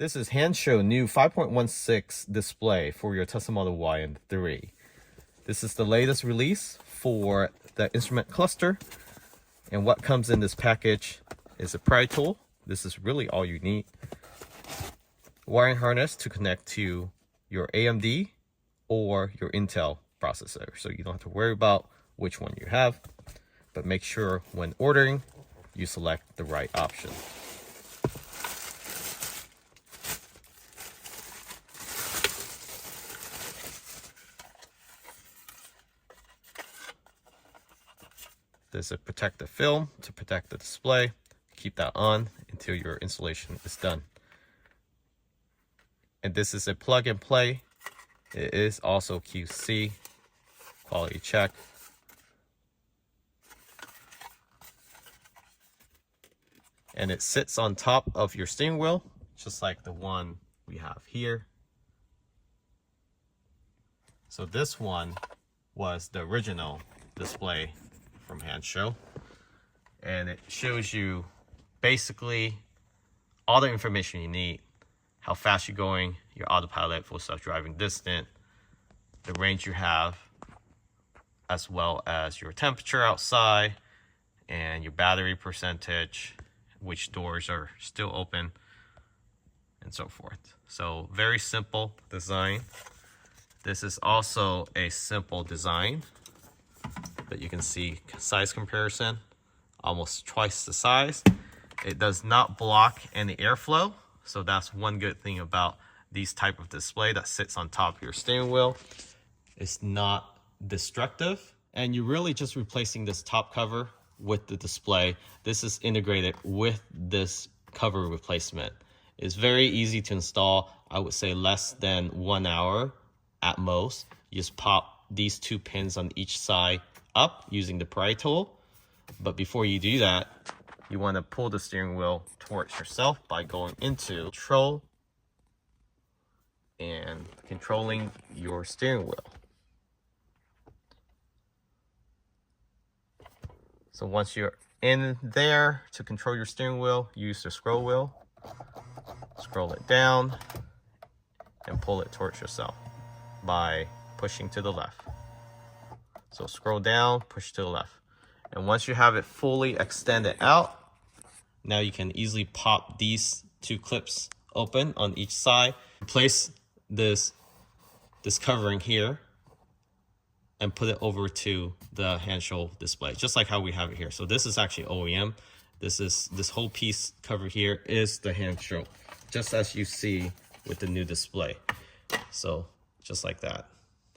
This is Hansshow new 5.16 display for your Tesla Model Y and 3. This is the latest release for the instrument cluster. And what comes in this package is a pry tool. This is really all you need. Wiring harness to connect to your AMD or your Intel processor. So you don't have to worry about which one you have, but make sure when ordering, you select the right option. There's a protective film to protect the display. Keep that on until your installation is done. And this is a plug and play. It is also QC, quality check. And it sits on top of your steering wheel, just like the one we have here. So this one was the original display from Hansshow, and it shows you basically all the information you need: how fast you're going, your autopilot, full self-driving distance, the range you have, as well as your temperature outside and your battery percentage, which doors are still open, and so forth. So very simple design. This is also a simple design, but you can see size comparison, almost twice the size. It does not block any airflow, so that's one good thing about these type of display that sits on top of your steering wheel. It's not destructive, and you're really just replacing this top cover with the display. This is integrated with this cover replacement. It's very easy to install. I would say less than 1 hour at most. You just pop these two pins on each side up using the pry tool. But before you do that, you want to pull the steering wheel towards yourself by going into control and controlling your steering wheel. So once you're in there to control your steering wheel, use the scroll wheel, scroll it down and pull it towards yourself by pushing to the left. So scroll down, push to the left. And once you have it fully extended out, now you can easily pop these two clips open on each side. Place this covering here and put it over to the Hansshow display, just like how we have it here. So this is actually OEM. This whole piece cover here is the Hansshow, just as you see with the new display. So just like that.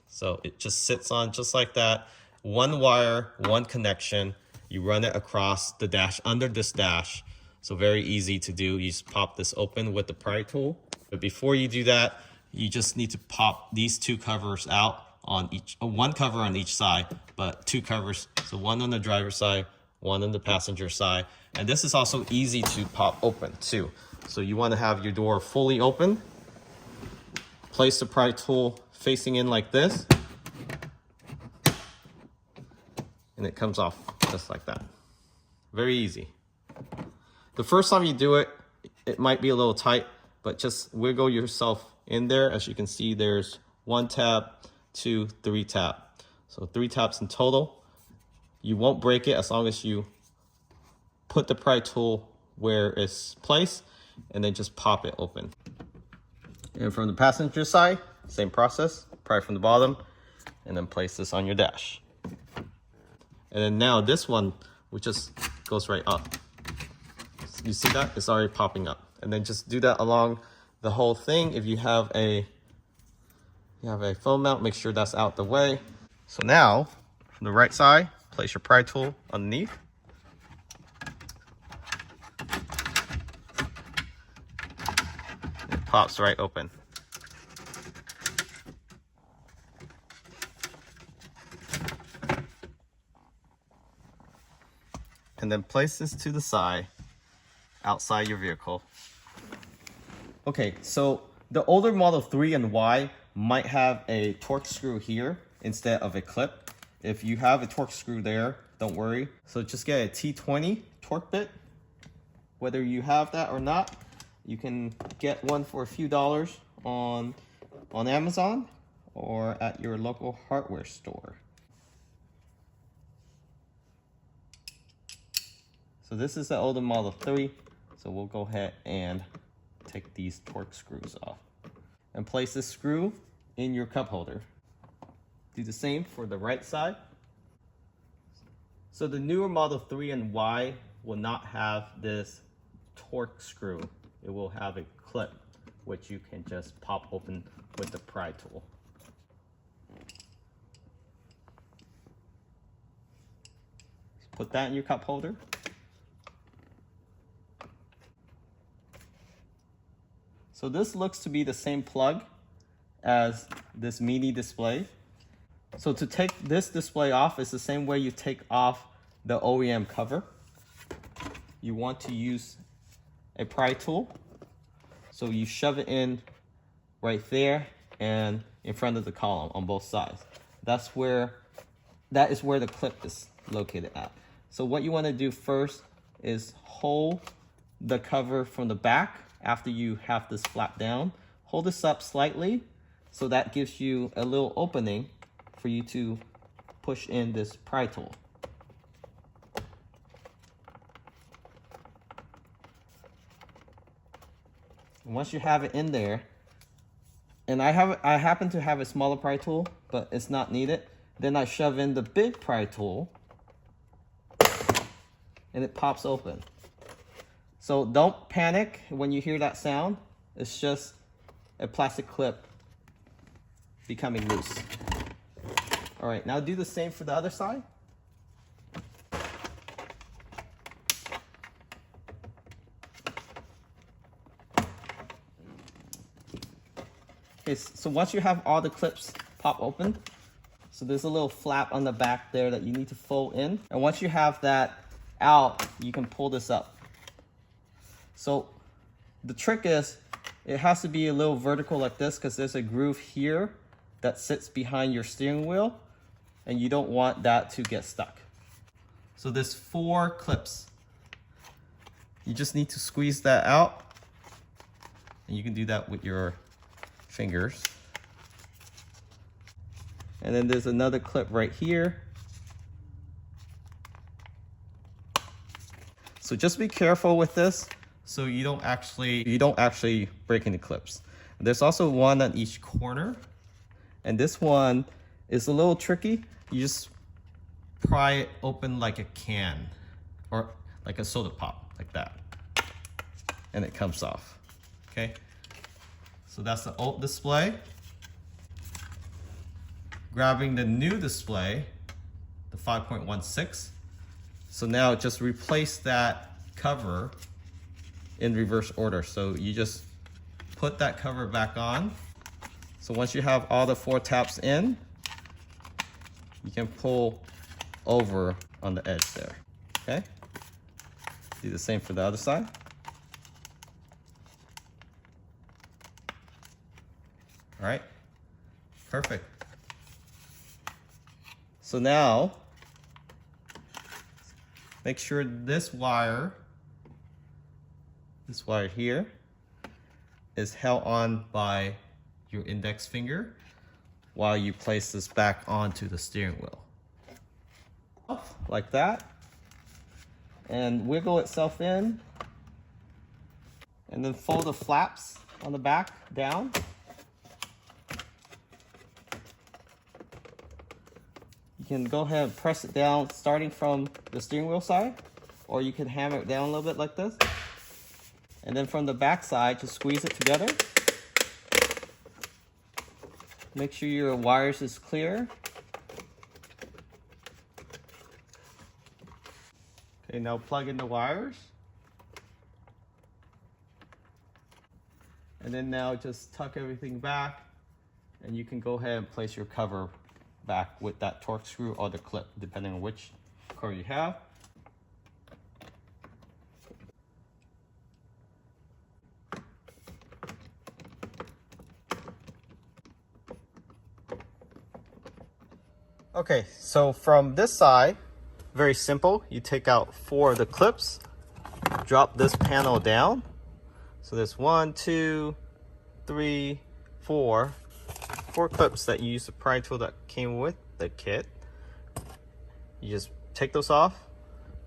So it just sits on just like that. One wire, one connection. You run it across the dash, under this dash. So very easy to do. You just pop this open with the pry tool. But before you do that, you just need to pop these two covers out on each, one cover on each side, but two covers. So one on the driver's side, one on the passenger side. And this is also easy to pop open too. So you want to have your door fully open. Place the pry tool facing in like this, and it comes off just like that. Very easy. The first time you do it, it might be a little tight, but just wiggle yourself in there. As you can see, there's 1 tab, 2, 3 tap. So 3 taps in total. You won't break it as long as you put the pry tool where it's placed and then just pop it open. And from the passenger side, same process, pry from the bottom, and then place this on your dash. And then now this one, which just goes right up. You see that? It's already popping up. And then just do that along the whole thing. If you have a phone mount, make sure that's out the way. So now, from the right side, place your pry tool underneath. It pops right open. And then place this to the side, outside your vehicle. Okay, so the older Model 3 and Y might have a torque screw here instead of a clip. If you have a torque screw there, don't worry. So just get a T20 torque bit, whether you have that or not. You can get one for a few dollars on Amazon or at your local hardware store. So this is the older Model 3. So we'll go ahead and take these torque screws off and place this screw in your cup holder. Do the same for the right side. So the newer Model 3 and Y will not have this torque screw. It will have a clip, which you can just pop open with the pry tool. Put that in your cup holder. So this looks to be the same plug as this mini display. So to take this display off is the same way you take off the OEM cover. You want to use a pry tool. So you shove it in right there and in front of the column on both sides. That is where the clip is located at. So what you want to do first is hold the cover from the back after you have this flap down. Hold this up slightly so that gives you a little opening for you to push in this pry tool. And once you have it in there, and I happen to have a smaller pry tool, but it's not needed, then I shove in the big pry tool and it pops open. So don't panic when you hear that sound. It's just a plastic clip becoming loose. All right, now do the same for the other side. Okay, so once you have all the clips pop open, so there's a little flap on the back there that you need to fold in. And once you have that out, you can pull this up. So the trick is it has to be a little vertical like this because there's a groove here that sits behind your steering wheel and you don't want that to get stuck. So there's 4 clips. You just need to squeeze that out, and you can do that with your fingers. And then there's another clip right here. So just be careful with this so you don't actually break any clips. There's also one on each corner, and this one is a little tricky. You just pry it open like a can or like a soda pop, like that, and it comes off. Okay, so that's the old display. Grabbing the new display, the 5.16. So now just replace that cover in reverse order. So you just put that cover back on. So once you have all the 4 taps in, you can pull over on the edge there, okay? Do the same for the other side. All right, perfect. So now, make sure this wire here is held on by your index finger while you place this back onto the steering wheel. Like that. And wiggle itself in. And then fold the flaps on the back down. You can go ahead and press it down starting from the steering wheel side, or you can hammer it down a little bit like this. And then from the back side, just squeeze it together. Make sure your wires is clear. Okay, now plug in the wires. And then now just tuck everything back, and you can go ahead and place your cover back with that torque screw or the clip, depending on which car you have. Okay, so from this side, very simple. You take out 4 of the clips, drop this panel down. So there's 1, 2, 3, 4 clips that you use the pry tool that came with the kit. You just take those off.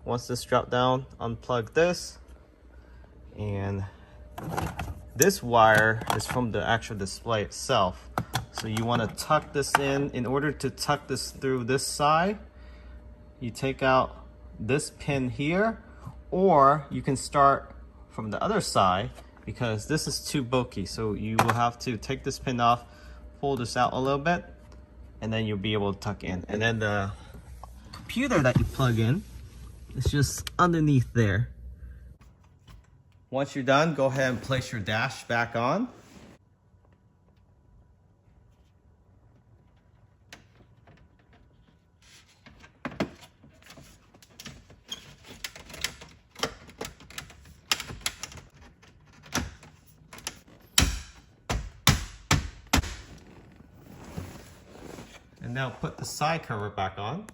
Once this drop down, unplug this, and this wire is from the actual display itself. So you want to tuck this in. In order to tuck this through this side, you take out this pin here, or you can start from the other side because this is too bulky. So you will have to take this pin off, pull this out a little bit, and then you'll be able to tuck in. And then the computer that you plug in is just underneath there. Once you're done, go ahead and place your dash back on. And now put the side cover back on.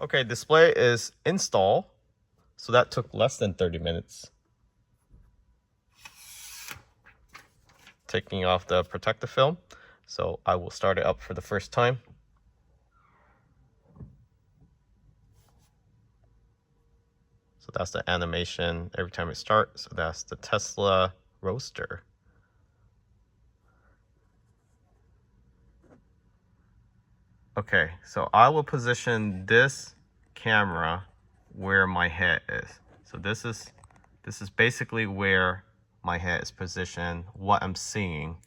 Okay, display is installed. So that took less than 30 minutes. Taking off the protective film. So I will start it up for the first time. So that's the animation every time it starts. So that's the Tesla Roadster. Okay, so I will position this camera where my head is. So this is basically where my head is positioned, what I'm seeing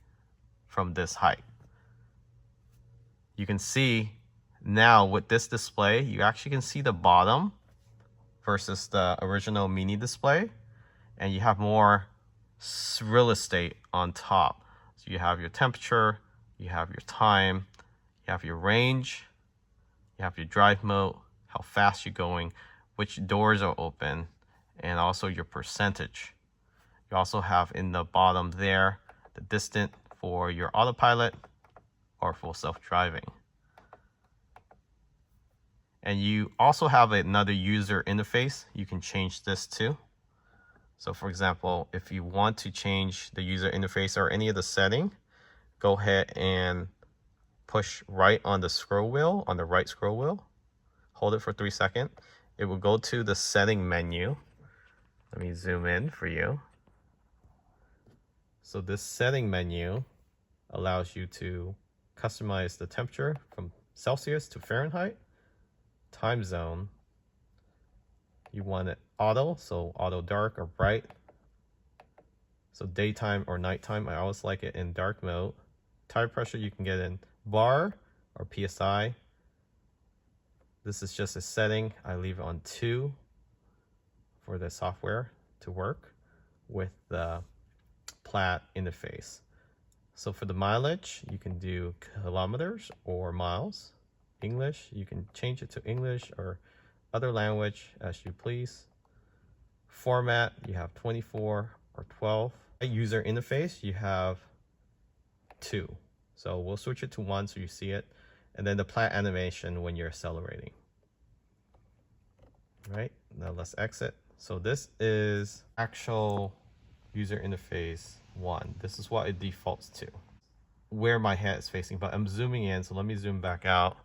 from this height. You can see now with this display, you actually can see the bottom versus the original mini display, and you have more real estate on top. So you have your temperature, you have your time, you have your range, you have your drive mode, how fast you're going, which doors are open, and also your percentage. You also have in the bottom there the distance for your autopilot or full self-driving. And you also have another user interface. You can change this too. So for example, if you want to change the user interface or any of the setting, go ahead and push right on the scroll wheel, on the right scroll wheel. Hold it for 3 seconds. It will go to the setting menu. Let me zoom in for you. So this setting menu allows you to customize the temperature from Celsius to Fahrenheit, time zone. You want it auto, so auto dark or bright. So daytime or nighttime, I always like it in dark mode. Tire pressure you can get in bar or PSI. This is just a setting. I leave it on 2 for the software to work with the Plaid interface. So for the mileage, you can do kilometers or miles. English, you can change it to English or other language as you please. Format, you have 24 or 12. User interface, you have 2. So we'll switch it to 1 so you see it. And then the Plaid animation when you're accelerating. Right, now let's exit. So this is actual user interface 1. This is what it defaults to, where my head is facing, but I'm zooming in, so let me zoom back out.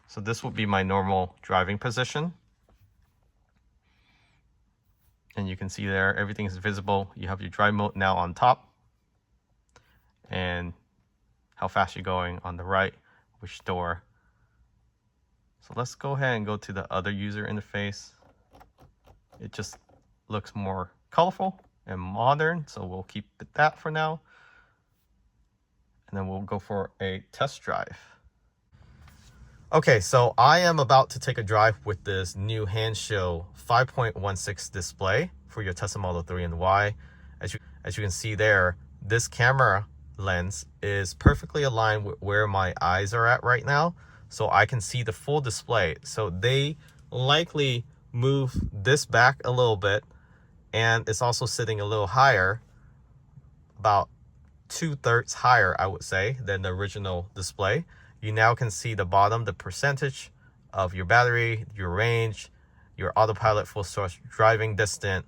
So this will be my normal driving position. And you can see there, everything is visible. You have your drive mode now on top, and how fast you're going on the right, which door. So let's go ahead and go to the other user interface. It just looks more colorful and modern, so we'll keep it that for now. And then we'll go for a test drive. Okay, so I am about to take a drive with this new Hansshow 5.16 display for your Tesla Model 3 and Y. As you can see there, this camera lens is perfectly aligned with where my eyes are at right now, so I can see the full display. So they likely move this back a little bit, and it's also sitting a little higher, about 2/3 higher, I would say, than the original display. you now can see the bottom, the percentage of your battery, your range, your autopilot full source driving distance.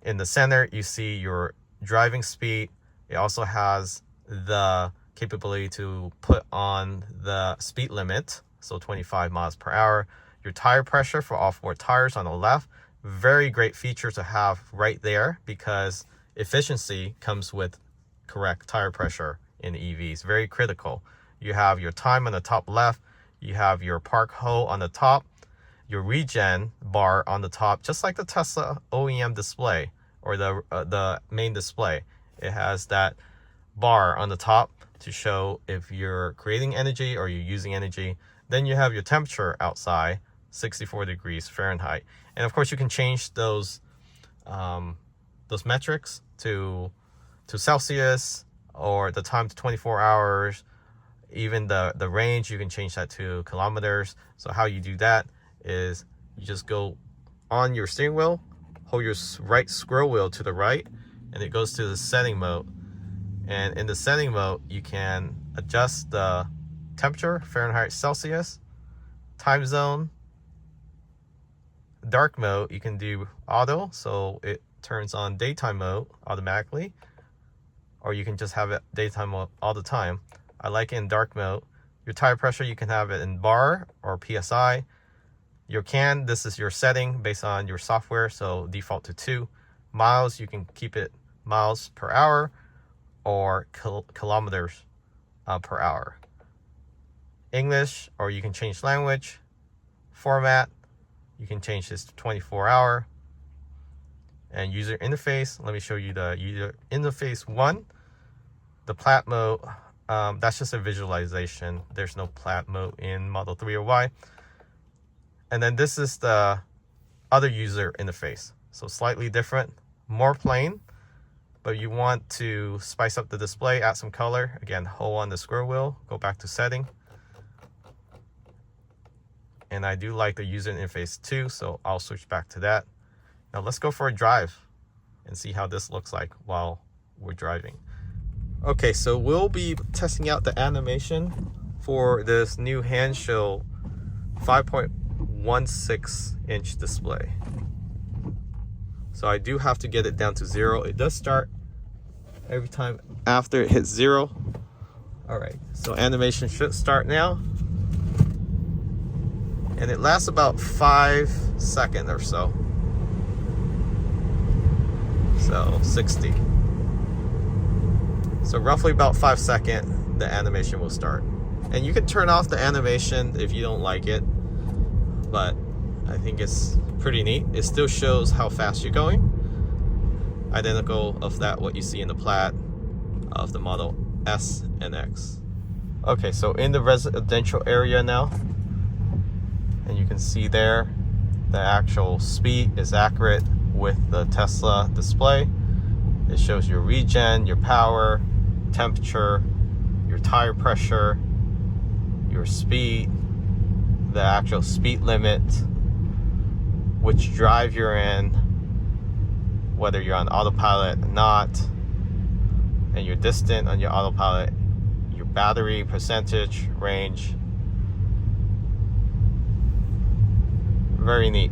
In the center, you see your driving speed. It also has the capability to put on the speed limit, so 25 miles per hour. Your tire pressure for all 4 tires on the left. Very great feature to have right there, because efficiency comes with correct tire pressure in EVs. Very critical. You have your time on the top left. You have your park hole on the top. Your regen bar on the top, just like the Tesla OEM display or the main display. It has that bar on the top to show if you're creating energy or you're using energy. Then you have your temperature outside, 64 degrees Fahrenheit. And of course, you can change those metrics to Celsius, or the time to 24 hours. Even the range, you can change that to kilometers. So how you do that is you just go on your steering wheel, hold your right scroll wheel to the right, and it goes to the setting mode. And in the setting mode, you can adjust the temperature, Fahrenheit, Celsius, time zone. Dark mode, you can do auto, so it turns on daytime mode automatically, or you can just have it daytime mode all the time. I like it in dark mode. Your tire pressure, you can have it in bar or PSI. Your CAN, this is your setting based on your software, so default to 2. Miles, you can keep it miles per hour or kilometers per hour. English, or you can change language. Format, you can change this to 24-hour. And user interface, let me show you the user interface 1. The plat mode, that's just a visualization. There's no plat mode in Model 3 or Y. And then this is the other user interface. So slightly different, more plain, but you want to spice up the display, add some color. Again, hold on the scroll wheel, go back to setting. And I do like the user interface too, so I'll switch back to that. Now let's go for a drive and see how this looks like while we're driving. Okay, so we'll be testing out the animation for this new Hansshow 5.16-inch display. So I do have to get it down to 0. It does start every time after it hits 0. All right, so animation should start now. And it lasts about 5 seconds or so. So 60. So roughly about 5 seconds, the animation will start. And you can turn off the animation if you don't like it, but I think it's pretty neat. It still shows how fast you're going. Identical of that what you see in the plat of the Model S and X. Okay, so in the residential area now, and you can see there the actual speed is accurate with the Tesla display. It shows your regen, your power, temperature, your tire pressure, your speed, the actual speed limit, which drive you're in, whether you're on autopilot or not, and your distance on your autopilot, your battery percentage, range. Very neat.